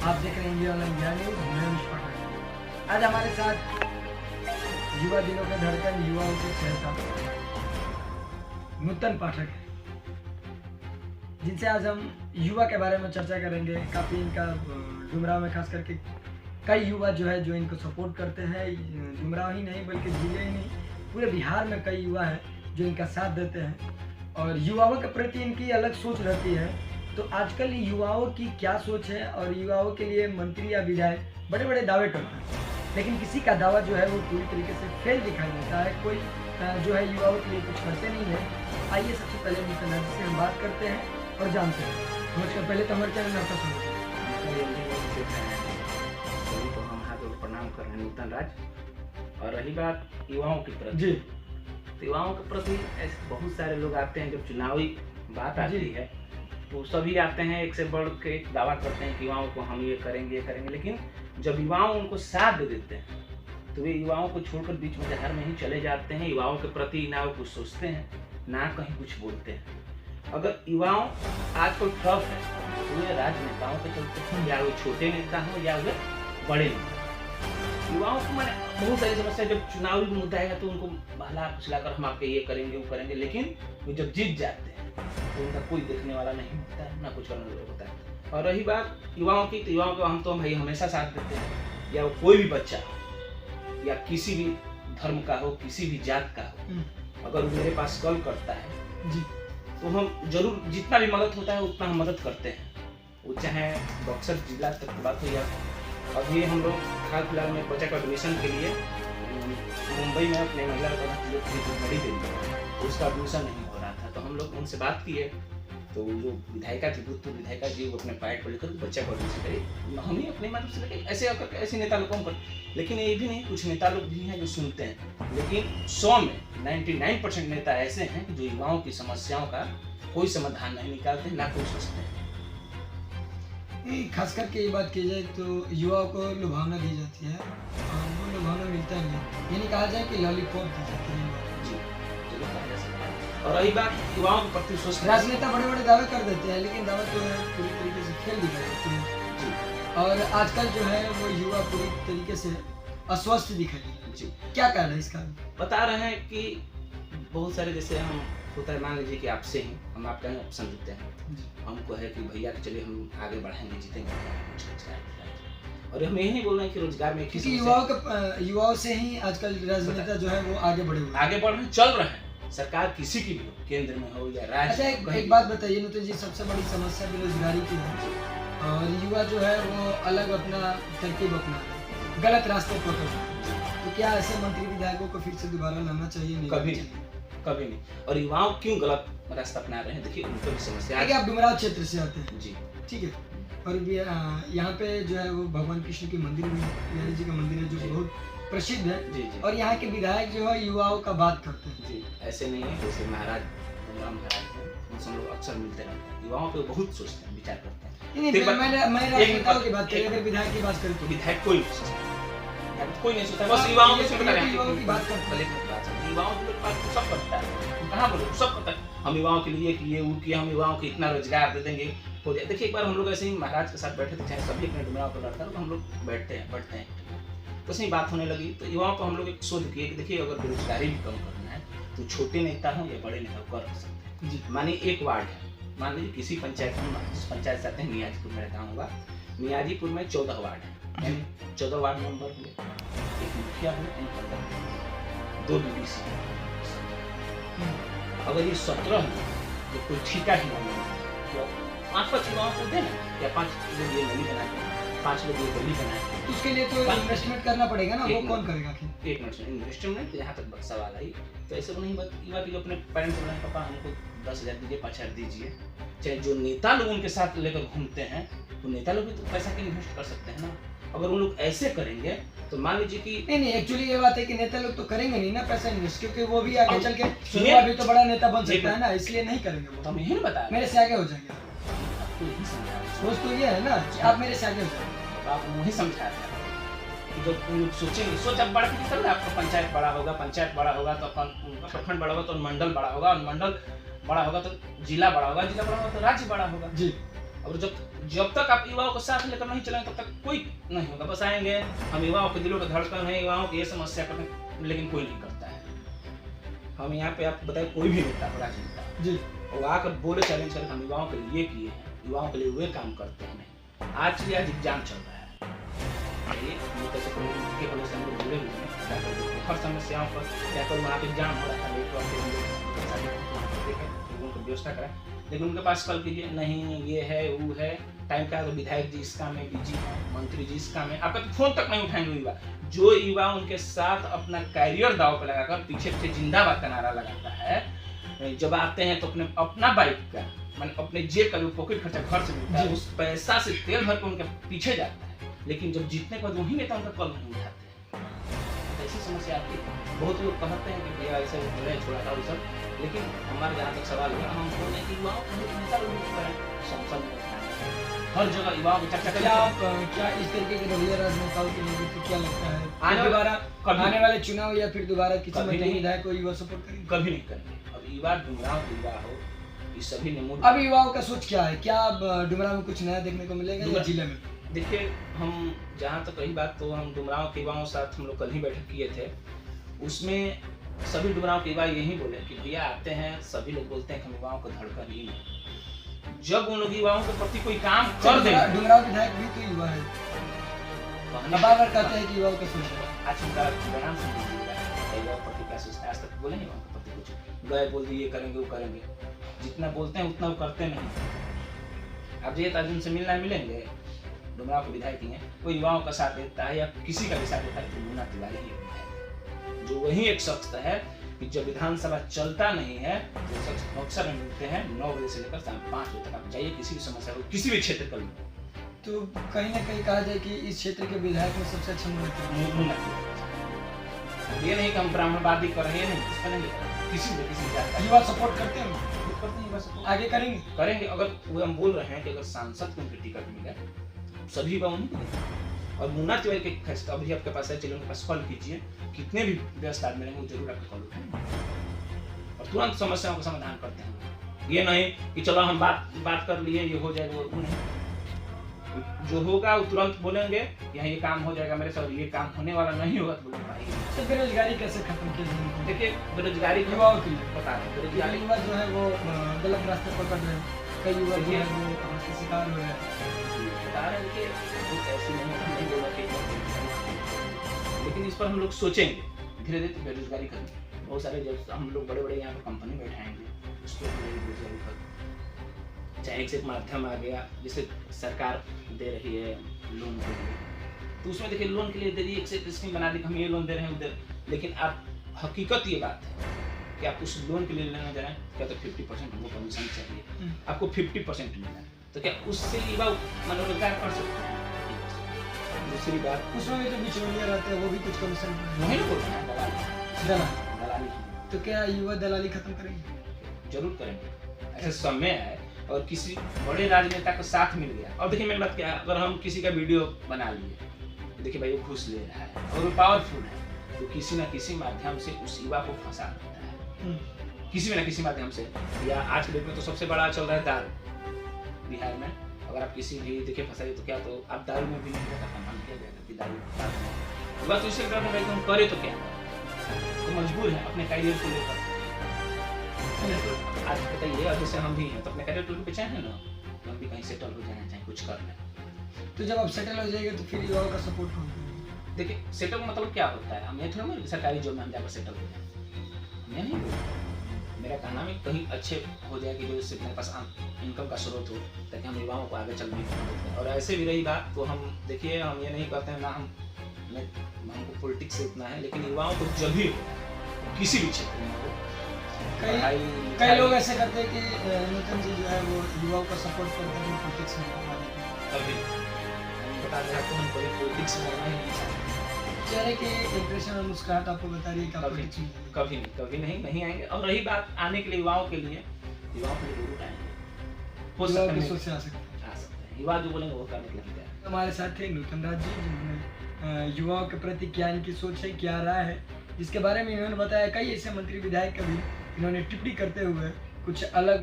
आप देख रहे हैं इंडिया ऑनलाइन इंडिया न्यूज़, मैं अनुष पाठक। आज हमारे साथ युवा दिनों का धड़कन, युवाओं के चेहरा नूतन पाठक है, जिनसे आज हम युवा के बारे में चर्चा करेंगे। काफ़ी इनका डुमराव में खास करके कई युवा जो है जो इनको सपोर्ट करते हैं। डुमराव ही नहीं बल्कि जिले ही नहीं, पूरे बिहार में कई युवा हैं जो इनका साथ देते हैं और युवाओं के प्रति इनकी अलग सोच रहती है। तो आजकल युवाओं की क्या सोच है, और युवाओं के लिए मंत्री या विधायक बड़े बड़े दावे करते हैं, लेकिन किसी का दावा जो है वो पूरी तरीके से फेल दिखाई देता है। कोई जो है युवाओं के लिए कुछ करते नहीं है। आइए सबसे पहले नूतन राज से हम बात करते हैं और जानते हैं। नमस्कार, पहले तो हमारे चैनल में आपका स्वागत तो हम हाथ जोड़ प्रणाम कर रहे हैं नूतन राज। और रही बात युवाओं की प्रति जी, तो युवाओं के प्रति ऐसे बहुत सारे लोग आते हैं, जब चुनावी बात आती है तो सभी आते हैं, एक से बढ़ के एक दावा करते हैं कि युवाओं को हम ये करेंगे लेकिन जब युवाओं उनको साथ दे देते हैं तो वे युवाओं को छोड़कर बीच में जहर में ही चले जाते हैं। युवाओं के प्रति ना वो कुछ सोचते हैं ना कहीं कुछ बोलते हैं। अगर युवाओं आज कोई टफ है तो वे राजनेताओं के चलते हैं, या वे छोटे नेता हो या वे बड़े नेता। युवाओं को मैंने बहुत सारी समस्या, जब चुनावी मुद्दा है तो उनको बहला फुसलाकर हम आपके ये करेंगे वो करेंगे, लेकिन वो जब जीत जाते हैं तो उनका कोई देखने वाला नहीं होता है, ना कुछ करने वाला होता है। और रही बात युवाओं की, तो युवाओं को हम तो भाई हमेशा साथ देते हैं, या वो कोई भी बच्चा हो या किसी भी धर्म का हो, किसी भी जात का हो, अगर वो मेरे पास कॉल करता है जी, तो हम जरूर जितना भी मदद होता है उतना हम मदद करते हैं। वो चाहे बक्सर जिला तक की बात हो, या अभी हम लोग हाल फिलहाल में बच्चा का एडमिशन के लिए मुंबई में अपने महिला बड़ी गई, उसका एडमिशन नहीं हो रहा था, तो हम लोग उनसे बात किए। तो जो विधायिका थी, भूतपूर्व विधायिका जी, वो अपने पैड को लेकर बच्चा को एडमिशन करे। हम ही अपने माध्यम से लेके ऐसे आकर ऐसे नेता लोगों को, लेकिन ये भी नहीं, कुछ नेता लोग भी हैं जो सुनते हैं, लेकिन 100 में 99% नेता ऐसे हैं जो युवाओं की समस्याओं का कोई समाधान नहीं निकालते, ना कोई सोचते हैं। खास करके ये बात की जाए तो युवाओं को लुभावना दी जाती है और वो लुभावना मिलता नहीं। ये नहीं कहा जाए कि लॉलीपॉप दी जाती है। जी, चलो कहा जा सकता है। और रही बात युवाओं के प्रति सोच, राजनेता बड़े बड़े दावे कर देते हैं, लेकिन दावा जो है पूरी तरीके से फेल दिखाई देती है। जी और आजकल जो है वो युवा पूरी तरीके से अस्वस्थ दिखाई देते हैं। जी, क्या कारण है इसका? बता रहे हैं कि बहुत सारे, जैसे हम होता है, मान लीजिए कि आपसे ही हम आपका ही ऑप्शन देते हैं, हमको है कि भैया चलिए हम आगे बढ़ेंगे, जीतेंगे, और हम यही नहीं बोल रहे हैं कि रोजगार में क्योंकि युवाओं से ही आजकल राजनेता जो है वो आगे बढ़े हुए हैं। आगे बढ़ रहे हैं, चल रहे हैं। सरकार किसी की भी हो, केंद्र में हो या राज्य। अच्छा, एक बात बताइए नूतन जी, सबसे बड़ी समस्या बेरोजगारी की है और युवा जो है वो अलग अपना तरकीब अपना रहे हैं, गलत रास्ते पकड़ रहे हैं। तो क्या ऐसे मंत्री विधायकों को फिर से दोबारा लाना चाहिए? नहीं, कभी नहीं। और युवाओं क्यों गलत रास्ता अपना रहे हैं? देखिए, उनको भी समस्या है। आप डुमराव क्षेत्र से आते हैं जी, ठीक है, और यहाँ पे जो है वो भगवान कृष्ण के मंदिर भी, बिहारी जी का मंदिर है जो बहुत प्रसिद्ध है। जी जी। और यहाँ के विधायक जो है युवाओं का बात करते हैं। जी, ऐसे नहीं है, जैसे महाराज महाराज हैं, उनसे हम लोग अक्सर मिलते रहते हैं, युवाओं पे बहुत सोचते हैं, विचार करते हैं। मैं राजनेताओं की बात करें, अगर विधायक की बात करें तो विधायक कोई नहीं सोचता, कोई नहीं सोचता, बस युवाओं को सुनता है। युवाओं की बात करते हैं। युवाओं के पास तो सब पता है, कहाँ बोलो, सब पता है। हम युवाओं के लिए कि ये वो किया, हम युवाओं को इतना रोजगार दे देंगे, हो जाए। देखिए, एक बार हम लोग ऐसे ही महाराज के साथ बैठे थे, चाहे सभी अपने डुमराव पर लड़ता है, तो हम लोग बैठते हैं, तो सही बात होने लगी। तो युवाओं को हम लोग एक शोध किए कि देखिए, अगर बेरोजगारी भी कम करना है तो छोटे नेता हो या बड़े नेता कर सकते हैं। मानिए एक वार्ड है, मान लीजिए किसी पंचायत में, पंचायत से आते हैं नियाजीपुर में रहता होगा, नियाजीपुर में 14 वार्ड है, 14 वार्ड मेंबर हुए, एक मुखिया हुए, 2 बीडीसी। अगर ये 17 है तो कोई ठीका ही नहीं, तो 5 युवाओं को देना, या 5 लोग ये नली बनाए, 5 लोग ये गली बनाए, तो उसके लिए तो इन्वेस्टमेंट करना पड़ेगा ना, वो कौन करेगा? एक मिनट में इन्वेस्टमेंट, यहाँ तक बक्सा वाला ही, तो ऐसे नहीं युवा की अपने पेरेंट्स बोले, पापा हमको 10,000 दीजिए, 5,000 दीजिए। चाहे जो नेता लोग उनके साथ लेकर घूमते हैं, तो नेता लोग भी तो पैसा के इन्वेस्ट कर सकते हैं ना। अगर वो लोग ऐसे करेंगे तो मान लीजिए कि नहीं, एक्चुअली ये बात है कि नेता लोग तो करेंगे नहीं ना पैसा इन्वेस्ट, क्योंकि वो भी आगे चल के सुनिए अभी तो बड़ा नेता बन सकता है ना, इसलिए नहीं करेंगे वो। तो हम यही बता, मेरे से आगे हो जाएंगे। आपको यही समझा, सोच तो ये है ना कि आप मेरे से आगे हो जाएंगे, आप वही समझा रहे हैं। जो लोग सोचेंगे, सोच अब बढ़ के चल, आपका पंचायत बड़ा होगा, पंचायत बड़ा होगा तो अपन प्रखंड बड़ा होगा, तो मंडल बड़ा होगा, और मंडल बड़ा होगा तो जिला बड़ा होगा, जिला बड़ा होगा तो राज्य बड़ा होगा। जी। और जब तक आप युवाओं को साथ लेकर नहीं चलेंगे तब तक कोई नहीं होगा। बस आएंगे हम युवाओं के दिलों का धड़कन है, युवाओं की ये समस्या करते, लेकिन कोई नहीं करता है। हम यहाँ पे आपको बताए कोई भी नेता राजनेता जी और आकर बोले चैलेंज कर हम युवाओं के लिए ये किए हैं, युवाओं के लिए वे काम करते हैं नहीं। आज एग्जाम चल रहा है, हर समस्याओं पर क्या करूँ, वहाँ पे एग्जाम हो रहा था, व्यवस्था करा, लेकिन उनके पास कल कीजिए नहीं, ये है वो है, टाइम का, तो विधायक जी इस काम में बिजी है, मंत्री जी इस काम में, आपका फोन तक नहीं उठाएंगे युवा। जो युवा उनके साथ अपना कैरियर दाव पे लगाकर पीछे पीछे जिंदाबाद का नारा लगाता है, जब आते हैं तो अपना बाइक का मतलब अपने जेब का जो पॉकेट खर्चा घर से मिलता है उस पैसा से तेल भर के उनके पीछे जाता है, लेकिन जब जीतने के बाद वही नेता उनका कल नहीं उठाते। ऐसी समस्या आती है। बहुत लोग कहते हैं कि भैया ऐसे छोड़ा था वो सब, लेकिन हमारे जहाँ तक सवाल है हम बोलते हैं कि युवाओं को नेता संसद में हर जगह युवाओं की चर्चा करें। क्या इस तरीके के रवैया राजनेताओं के लोगों को क्या लगता है आने वाले चुनाव या फिर दोबारा किसी कभी नहीं विधायक को युवा सपोर्ट करेंगे? कभी नहीं करेंगे। अब युवा डुमराव युवा हो, ये सभी ने अब युवाओं का सोच क्या है? क्या डुमराव में कुछ नया देखने को मिलेगा या जिले में? देखिए, हम जहाँ तक रही बात तो हम डुमराव के युवाओं के साथ हम लोग कल ही बैठक किए थे, उसमें सभी डुमराव के युवा यही बोले कि भैया आते हैं, सभी लोग बोलते हैं कि हम युवाओं को धड़कन ही नहीं। जब उन लोग युवाओं के प्रति कोई काम कर दे, डुमराव विधायक भी तो युवा है, बार कहते हैं कि युवाओं का सोच है। आज उनका बयान सुन लीजिएगा, युवाओं के प्रति क्या सोचते हैं, आज तक बोले नहीं युवाओं के प्रति कुछ, गए बोल दिए ये करेंगे वो करेंगे, जितना बोलते हैं उतना वो करते नहीं। आप ये ताजुन से मिलेंगे, डुमराव के विधायक ही हैं, कोई युवाओं का साथ देता है या किसी का भी साथ देता है तो मुन्ना तिवारी ही है, जो वही एक शख्स है कि जब विधानसभा चलता नहीं है तो शख्स अक्सर मिलते हैं 9 बजे से लेकर शाम 5 बजे तक। आप जाइए किसी भी समस्या को किसी भी क्षेत्र का, तो कहीं ना कहीं कहा जाए कि इस क्षेत्र के विधायक में सबसे अच्छा मुन्ना तिवारी। ये नहीं कि हम ब्राह्मणवादी कर रहे हैं, इस पर नहीं, किसी भी किसी युवा सपोर्ट करते हैं, आगे करेंगे। अगर वो हम बोल रहे हैं कि अगर सांसद को उनकी टिकट मिले सभी युवा उन्हीं को देंगे। और मुन्ना तिवारी के फैसला अभी आपके पास है, चलिए उनके पास कॉल कीजिए, कितने भी व्यस्त आदमी रहेंगे वो जरूर आपका कॉल उठाएंगे और तुरंत समस्याओं का समाधान करते हैं। ये नहीं कि चलो हम बात कर लिए ये हो जाएगा, वो नहीं, जो होगा वो तुरंत बोलेंगे यहाँ ये काम हो जाएगा मेरे साथ, ये काम होने वाला नहीं होगा तो बोलेंगे भाई। तो बेरोजगारी कैसे खत्म की जाए? देखिए, बेरोजगारी युवाओं की बता रहे, बेरोजगारी युवा जो है वो गलत रास्ते पकड़ रहे हैं, कई युवा जो है वो शिकार हो रहे हैं। ऐसी नहीं बोला कि, लेकिन इस पर हम लोग सोचेंगे धीरे धीरे बेरोजगारी खत्म। बहुत सारे जब हम लोग बड़े बड़े यहाँ पर कंपनी बैठाएंगे उस पर बेरोजगारी खत्म। चाहे एक से एक माध्यम आ गया, जैसे सरकार दे रही है लोन के लिए, तो उसमें देखिए लोन के लिए दे रही है, एक से एक स्कीम बना दी हम ये लोन दे रहे हैं उधर, लेकिन आप हकीकत ये बात है कि आप उस लोन के लिए लेने जा रहे हैं क्या तो 50% हमको कमीशन चाहिए, आपको 50% मिला है तो क्या उससे युवा मनोरोजगार कर सकते हैं? दूसरी बात, उसमें भी जो बिचौलिया रहते हैं वो भी कुछ कमीशन वही ना बोलते हैं दलाली। तो क्या युवा दलाली खत्म करेंगे? जरूर करेंगे। ऐसा समय है और किसी बड़े राजनेता का साथ मिल गया, और देखिए मेरी बात क्या है, अगर हम किसी का वीडियो बना लिए, देखिए भाई वो घूस ले रहा है और वो पावरफुल है, तो किसी न किसी माध्यम से उस युवा को फंसा देता है, किसी न किसी माध्यम से। या आज के डेट में तो सबसे बड़ा चल रहा है दारू बिहार में। अगर आप किसी भी देखिए फंसाइए तो क्या, तो आप दारू में भी नहीं रहता सम्मान किया जाएगा कि दारू बात, तो इससे डर भाई तुम करे तो क्या, तो मजबूर है अपने कैरियर को लेकर। आज बताइए, और जैसे हम भी हैं तो अपने कैरियर को पीछे हैं ना, हम भी कहीं सेटल हो जाना चाहें, कुछ कर लें। तो जब आप सेटल हो जाएंगे तो फिर युवाओं का सपोर्ट होगा। देखिए सेटल का मतलब क्या होता है, हम ये थोड़ा ना सरकारी जॉब में हम जाकर सेटल हो जाए, मैं नहीं बोलूँ। मेरा कहना है कहीं अच्छे हो जाए कि जो इससे मेरे पास इनकम का स्रोत हो, ताकि हम युवाओं को आगे चलने की मदद करें। और ऐसे भी रही बात तो हम देखिए, हम ये नहीं कहते हैं ना हमको पॉलिटिक्स से इतना है, लेकिन युवाओं को जब भी किसी भी क्षेत्र में हो, कई लोग ऐसे करते हैं कि नूतन जी जो है वो युवाओं का सपोर्ट करते हैं पॉलिटिक्स में, कभी हम बता रहे हैं तो हम पॉलिटिक्स में आना ही नहीं चाहते। चेहरे के इंप्रेशन और मुस्कुराहट आपको बता रही है कि कभी नहीं आएंगे। और रही बात आने के लिए, युवाओं के लिए जरूर आएंगे, हो सकता है आ सकते हैं, युवा जो बोलेंगे वो करने के लिए तैयार। हमारे साथ थे नूतन राज जी, जिन्होंने युवाओं के प्रति क्या इनकी सोच है, क्या राय है, जिसके बारे में इन्होंने बताया। कई ऐसे मंत्री विधायक कभी इन्होंने टिप्पणी करते हुए कुछ अलग